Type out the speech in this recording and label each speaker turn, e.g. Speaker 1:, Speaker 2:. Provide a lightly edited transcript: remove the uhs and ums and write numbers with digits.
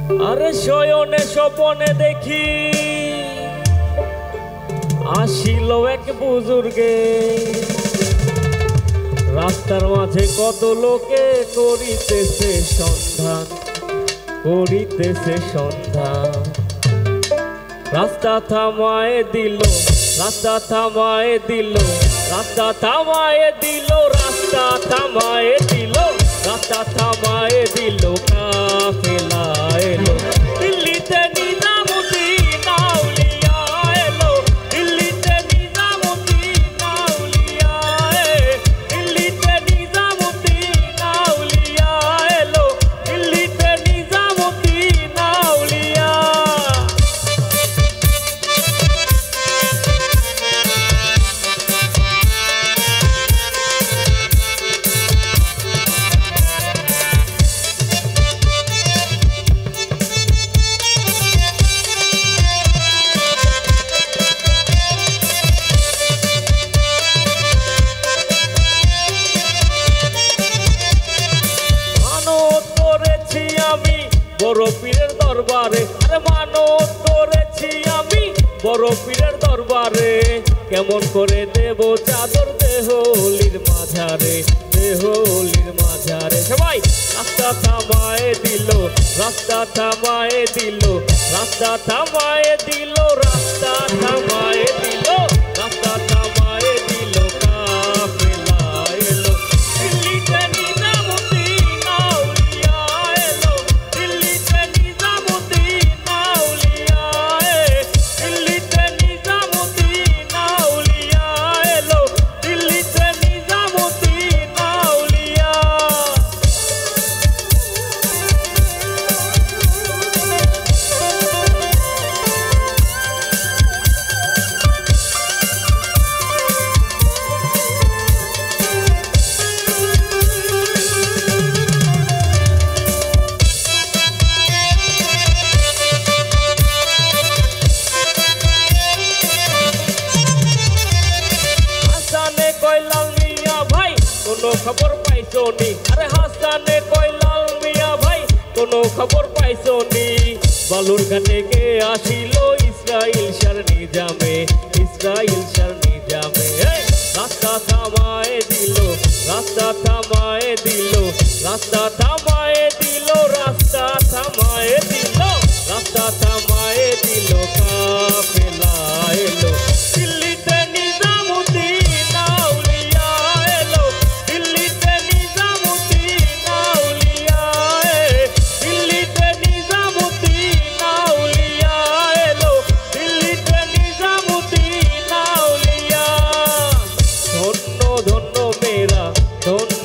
Speaker 1: আরে শয়নে স্বপনে দেখি আসিল এক বুজুর্গে, রাস্তার মাঝে কত লোকে করিতেছে সন্ধান, করিতেছে সন্ধান। রাস্তা থামায় দিল, রাস্তা থামায় দিল, রাস্তা থামায় দিল, রাস্তা থামায় দিল, রাস্তা থামায় দিল, কাফেলা এলো দিল্লিতে নিজামুদ্দিন আউলিয়া এলো, দিল্লিতে নিজামুদ্দিন আউলিয়া, দিল্লিতে নিজামুদ্দিন আউলিয়া এলো, দিল্লিতে নিজামুদ্দিন আউলিয়া। বড় পীরের দরবারে, আরে মানত করেছি আমি বড় পীরের দরবারে, কেমন করে দেব চাদর দেহলির মাঝারে, দেহলির মাঝারে। সবাই রাস্তা থামায় দিল, রাস্তা থামায় দিল, রাস্তা থামায় দিল, রাস্তা থামায় দিল, রাস্তা থামায় দিল, কাফেলা এলো দিল্লিতে নিজামুদ্দিন আউলিয়া এলো, দিল্লিতে নিজামুদ্দিন আউলিয়া, দিল্লিতে নিজামুদ্দিন আউলিয়া এলো, দিল্লিতে নিজামুদ্দিন আউলিয়া। কোনো খবর পাইছো নি? আরে হাসানে কয় লাল মিয়া ভাই কোনো খবর পাইছো নি? বালুর ঘাটে কে আসিল ইসরাইল শার নিজামে, ইসরাইল শার নিজামে। রাস্তা থামায় দিল, রাস্তা থামায় দিল, রাস্তা থামায় দিল, রাস্তা থামায় দিল, রাস্তা থামায় দিল, কাফেলা এলো দিল্লিতে নিজামুদ্দিন আউলিয়া এলো, দিল্লিতে নিজামুদ্দিন আউলিয়া, দিল্লিতে নিজামুদ্দিন আউলিয়া এলো, দিল্লিতে নিজামুদ্দিন আউলিয়া। ধন্য ধন্য মেরা ধন্য